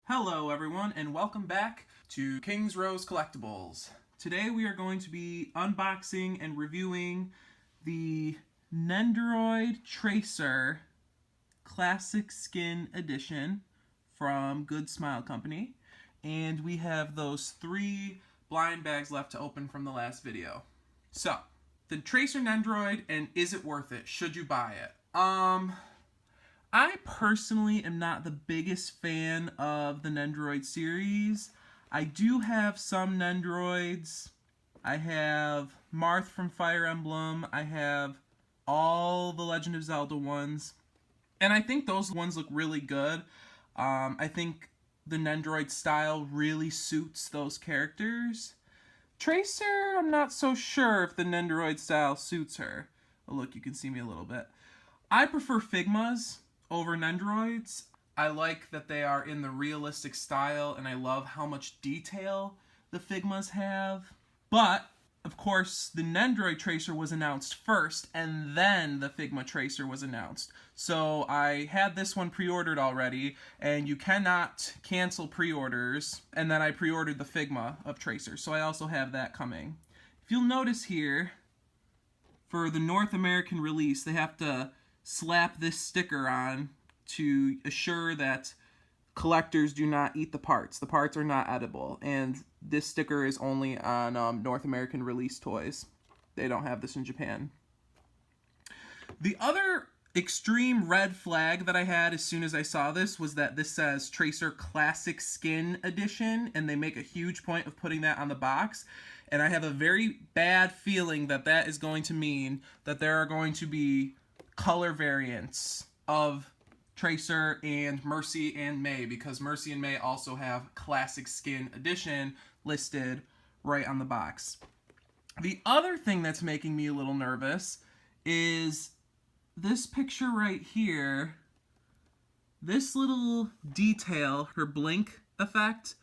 Hello everyone and welcome back to King's Rose Collectibles. Today we are going to be unboxing and reviewing the Nendoroid Tracer Classic Skin Edition from Good Smile Company. And we have those 3 blind bags left to open from the last video. So, the Tracer Nendoroid, and is it worth it? Should you buy it? I personally am not the biggest fan of the Nendoroid series. I do have some Nendoroids. I have Marth from Fire Emblem. I have all the Legend of Zelda ones. And I think those ones look really good. I think the Nendoroid style really suits those characters. Tracer, I'm not so sure if the Nendoroid style suits her. Oh, look, you can see me a little bit. I prefer Figmas over Nendoroids. I like that they are in the realistic style, and I love how much detail the Figmas have. But, of course, the Nendoroid Tracer was announced first, and then the Figma Tracer was announced. So I had this one pre-ordered already, and you cannot cancel pre-orders, and then I pre-ordered the Figma of Tracer, so I also have that coming. If you'll notice here, for the North American release, they have to slap this sticker on to assure that collectors do not eat the parts. The parts are not edible, and this sticker is only on North American release toys. They don't have this in Japan. The other extreme red flag that I had as soon as I saw this was that this says Tracer Classic Skin Edition, and they make a huge point of putting that on the box. And I have a very bad feeling that that is going to mean that there are going to be color variants of Tracer and Mercy and May, because Mercy and May also have Classic Skin Edition listed right on the box. The other thing that's making me a little nervous is this picture right here. This little detail, her blink effect,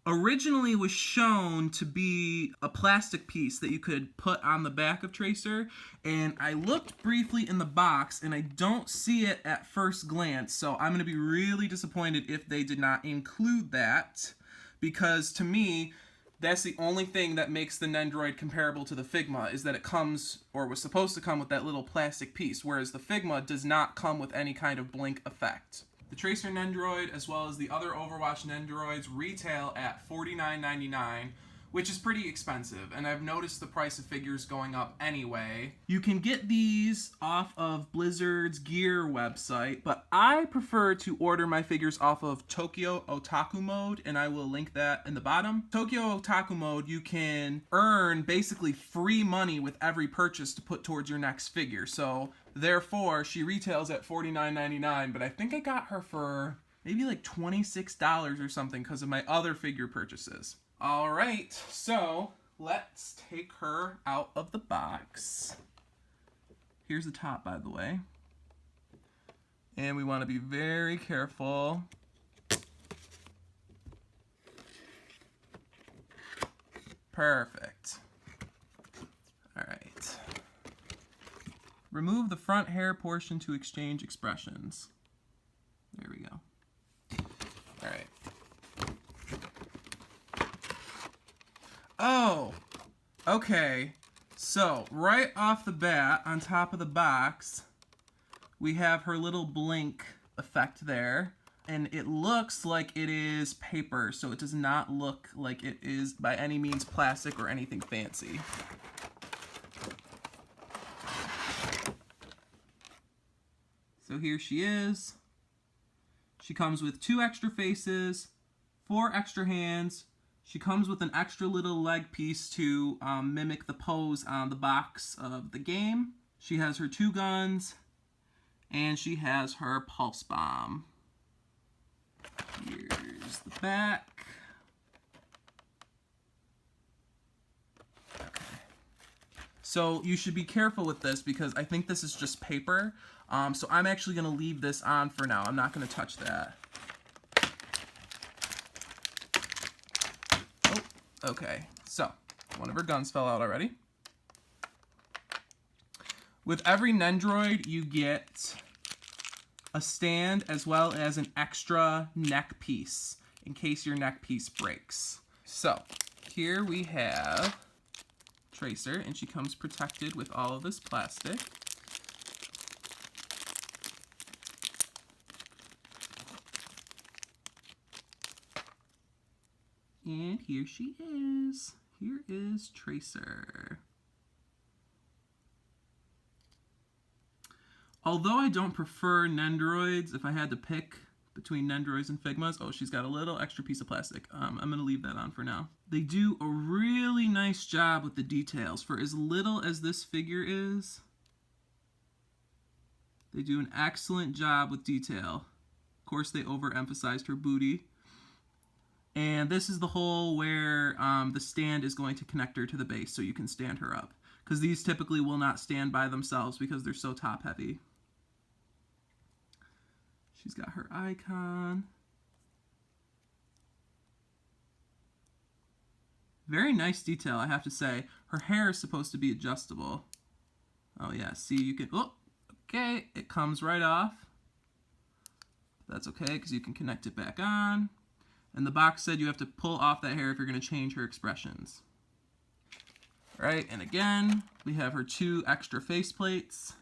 originally was shown to be a plastic piece that you could put on the back of Tracer, and I looked briefly in the box and I don't see it at first glance, so I'm going to be really disappointed if they did not include that, because to me that's the only thing that makes the Nendoroid comparable to the Figma, is that it comes, or was supposed to come, with that little plastic piece, whereas the Figma does not come with any kind of blink effect. The Tracer Nendoroid, as well as the other Overwatch Nendoroids, retail at $49.99, which is pretty expensive, and I've noticed the price of figures going up anyway. You can get these off of Blizzard's gear website, but I prefer to order my figures off of Tokyo Otaku Mode, and I will link that in the bottom. Tokyo Otaku Mode, you can earn basically free money with every purchase to put towards your next figure, so therefore she retails at $49.99, but I think I got her for maybe like $26 or something because of my other figure purchases. Alright, so let's take her out of the box. Here's the top, by the way. And we want to be very careful. Perfect. Alright. Remove the front hair portion to exchange expressions. There we go. Alright. Oh, okay. So, right off the bat, on top of the box, we have her little blink effect there. And it looks like it is paper, so it does not look like it is by any means plastic or anything fancy. So here she is. She comes with 2 extra faces, 4 extra hands. She comes with an extra little leg piece to mimic the pose on the box of the game. She has her 2 guns, and she has her pulse bomb. Here's the back. Okay. So you should be careful with this because I think this is just paper. So I'm actually going to leave this on for now. I'm not going to touch that. Okay, so one of her guns fell out already. With every Nendoroid, you get a stand as well as an extra neck piece. in case your neck piece breaks. So here we have Tracer, and she comes protected with all of this plastic. And here she is. Here is Tracer. Although I don't prefer Nendoroids, if I had to pick between Nendoroids and Figmas, oh, she's got a little extra piece of plastic. I'm going to leave that on for now. They do a really nice job with the details. For as little as this figure is, they do an excellent job with detail. Of course, they overemphasized her booty. And this is the hole where the stand is going to connect her to the base so you can stand her up. Because these typically will not stand by themselves because they're so top heavy. She's got her icon. Very nice detail, I have to say. Her hair is supposed to be adjustable. Oh yeah, see, you can, oh, okay, it comes right off. That's okay, because you can connect it back on. And the box said you have to pull off that hair if you're going to change her expressions. All right, and again, we have her 2 extra face plates.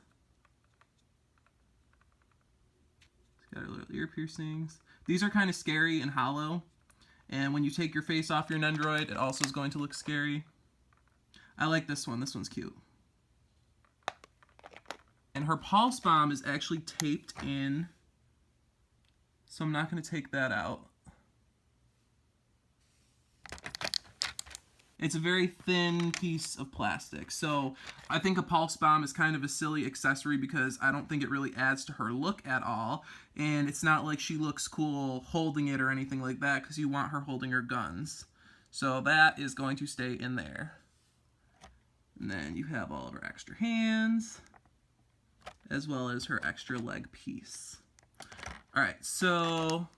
She's got her little ear piercings. These are kind of scary and hollow. And when you take your face off your Nendoroid, it also is going to look scary. I like this one. This one's cute. And her pulse bomb is actually taped in, so I'm not going to take that out. It's a very thin piece of plastic, so I think a pulse bomb is kind of a silly accessory because I don't think it really adds to her look at all, and it's not like she looks cool holding it or anything like that because you want her holding her guns. So that is going to stay in there. And then you have all of her extra hands, as well as her extra leg piece. Alright, so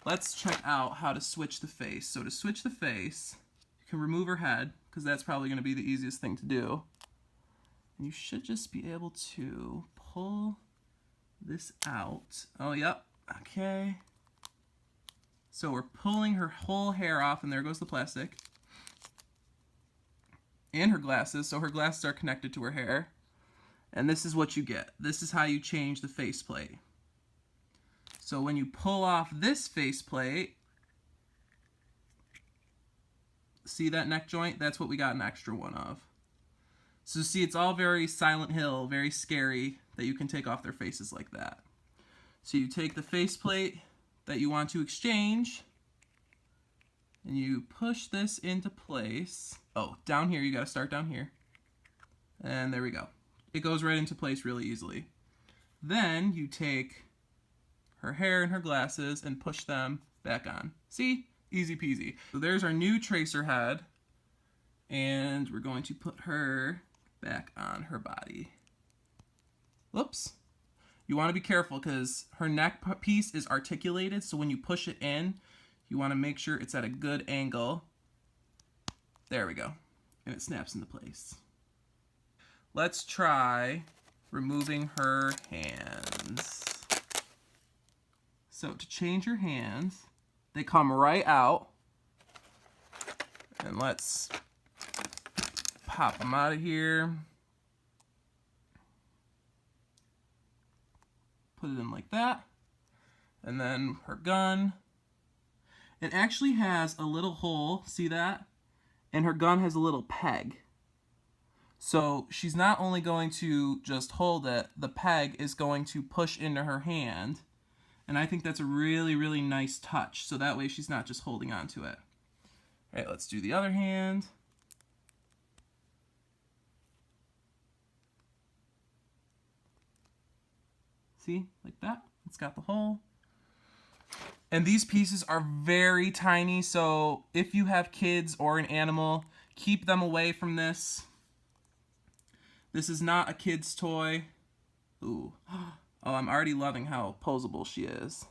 let's check out how to switch the face. So to switch the face, you can remove her head, because that's probably going to be the easiest thing to do. And you should just be able to pull this out. Oh, yep. Okay. So we're pulling her whole hair off, and there goes the plastic. And her glasses, so her glasses are connected to her hair. And this is what you get. This is how you change the faceplate. So when you pull off this faceplate, see that neck joint? That's what we got an extra one of. So see, it's all very Silent Hill, very scary that you can take off their faces like that. So you take the faceplate that you want to exchange, and you push this into place. Oh, down here, you gotta start down here. And there we go. It goes right into place really easily. Then you take her hair and her glasses and push them back on. See? Easy peasy. So there's our new Tracer head, and we're going to put her back on her body. Whoops. You want to be careful because her neck piece is articulated, so when you push it in, you want to make sure it's at a good angle. There we go. And it snaps into place. Let's try removing her hands. So to change her hands, they come right out, and let's pop them out of here. Put it in like that, and then her gun. It actually has a little hole, see that? And her gun has a little peg. So she's not only going to just hold it, the peg is going to push into her hand. And I think that's a really, really nice touch. So that way she's not just holding on to it. All right, let's do the other hand. See, like that. It's got the hole. And these pieces are very tiny. So if you have kids or an animal, keep them away from this. This is not a kid's toy. Ooh. Oh, I'm already loving how posable she is.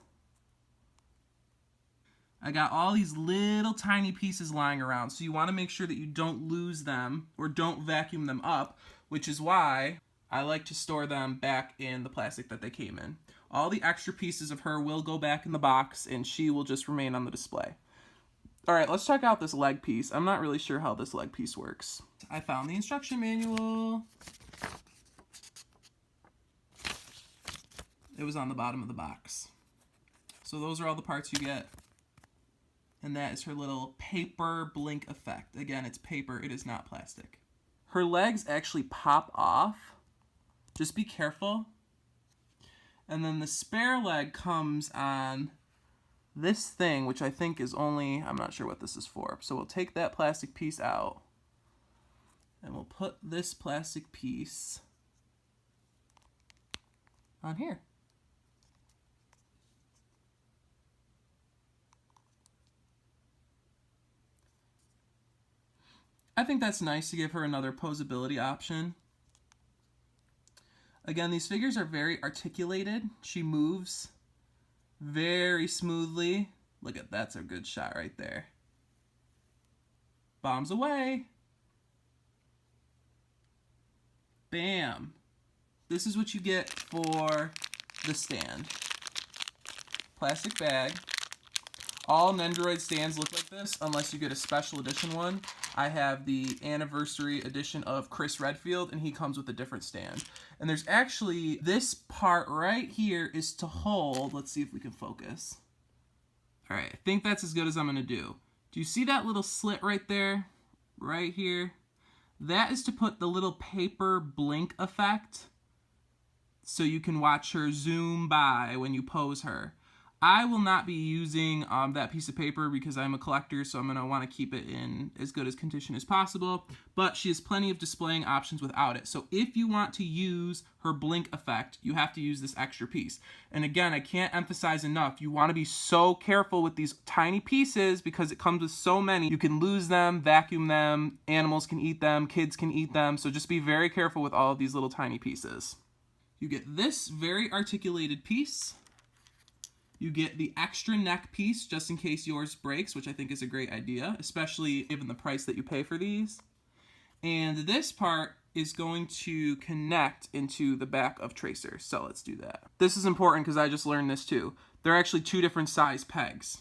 I got all these little tiny pieces lying around, so you want to make sure that you don't lose them or don't vacuum them up, which is why I like to store them back in the plastic that they came in. All the extra pieces of her will go back in the box, and she will just remain on the display. All right, let's check out this leg piece. I'm not really sure how this leg piece works. I found the instruction manual. It was on the bottom of the box. So those are all the parts you get. And that is her little paper blink effect. Again, it's paper, it is not plastic. Her legs actually pop off. Just be careful. And then the spare leg comes on this thing, which I think is only, I'm not sure what this is for. So we'll take that plastic piece out. And we'll put this plastic piece on here. I think that's nice to give her another posability option. Again, these figures are very articulated. She moves very smoothly. Look at that's a good shot right there. Bombs away. Bam. This is what you get for the stand. Plastic bag. All Nendoroid stands look like this unless you get a special edition one. I have the anniversary edition of Chris Redfield, and he comes with a different stand. And there's actually, this part right here is to hold. Let's see if we can focus. All right, I think that's as good as I'm gonna do. Do you see that little slit right there? Right here? That is to put the little paper blink effect so you can watch her zoom by when you pose her. I will not be using that piece of paper because I'm a collector, so I'm going to want to keep it in as good as condition as possible. But she has plenty of displaying options without it. So if you want to use her blink effect, you have to use this extra piece. And again, I can't emphasize enough, you want to be so careful with these tiny pieces because it comes with so many. You can lose them, vacuum them, animals can eat them, kids can eat them. So just be very careful with all of these little tiny pieces. You get this very articulated piece. You get the extra neck piece just in case yours breaks, which I think is a great idea, especially given the price that you pay for these. And this part is going to connect into the back of Tracer. So let's do that. This is important because I just learned this too. They're actually two different size pegs.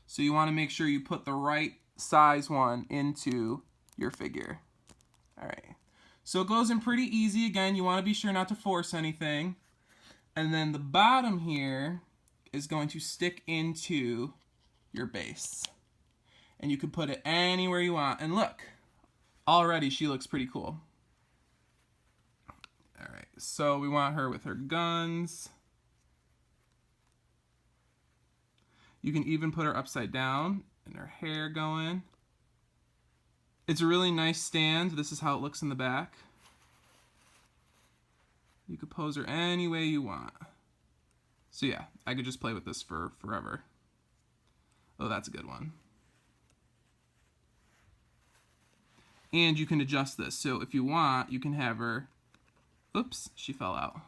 So you want to make sure you put the right size one into your figure. All right. So it goes in pretty easy. Again, you want to be sure not to force anything. And then the bottom here is going to stick into your base. And you can put it anywhere you want. And look, already she looks pretty cool. All right, so we want her with her guns. You can even put her upside down and her hair going. It's a really nice stand. This is how it looks in the back. You could pose her any way you want. So yeah, I could just play with this for forever. Oh, that's a good one. And you can adjust this. So if you want, you can have her, oops, she fell out.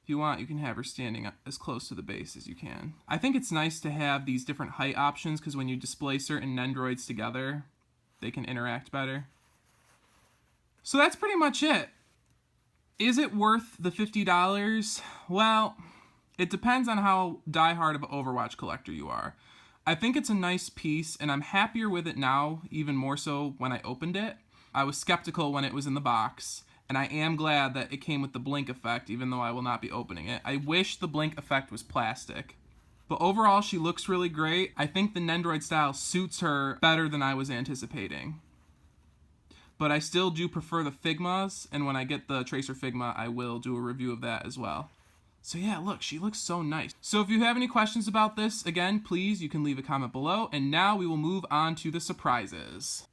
If you want, you can have her standing as close to the base as you can. I think it's nice to have these different height options because when you display certain Nendoroids together, they can interact better. So that's pretty much it. Is it worth the $50? Well, it depends on how diehard of an Overwatch collector you are. I think it's a nice piece, and I'm happier with it now, even more so when I opened it. I was skeptical when it was in the box, and I am glad that it came with the blink effect, even though I will not be opening it. I wish the blink effect was plastic. But overall, she looks really great. I think the Nendoroid style suits her better than I was anticipating. But I still do prefer the Figmas, and when I get the Tracer Figma, I will do a review of that as well. So yeah, look, she looks so nice. So if you have any questions about this, again, please, you can leave a comment below. And now we will move on to the surprises.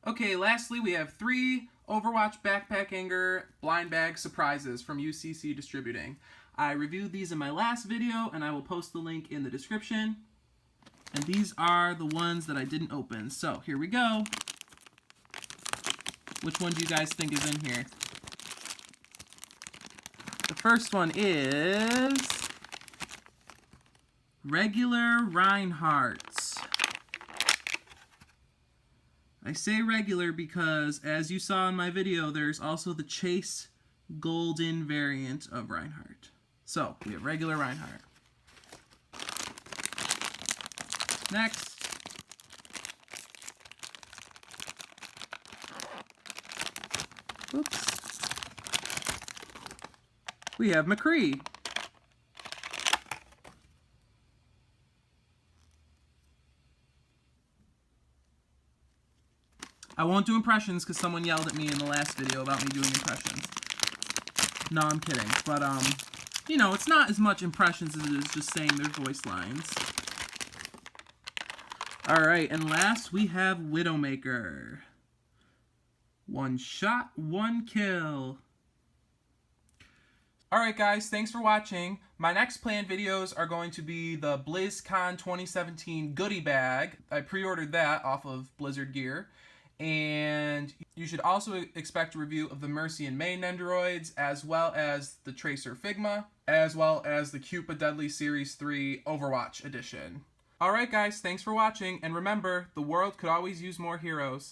Okay, lastly, we have 3 Overwatch Backpack Hanger blind bag surprises from UCC Distributing. I reviewed these in my last video, and I will post the link in the description. And these are the ones that I didn't open. So here we go. Which one do you guys think is in here? The first one is regular Reinhardt's. I say regular because, as you saw in my video, there's also the Chase golden variant of Reinhardt. So, we have regular Reinhardt. Next. Oops. We have McCree. I won't do impressions because someone yelled at me in the last video about me doing impressions. No, I'm kidding. But, you know, it's not as much impressions as it is just saying their voice lines. Alright, and last we have Widowmaker. One shot, one kill. Alright guys, thanks for watching. My next planned videos are going to be the Blizzcon 2017 Goodie Bag. I pre-ordered that off of Blizzard Gear. And you should also expect a review of the Mercy and May Nendoroids, as well as the Tracer Figma, as well as the Cute But Deadly Series 3 Overwatch edition. Alright guys, thanks for watching, and remember, the world could always use more heroes.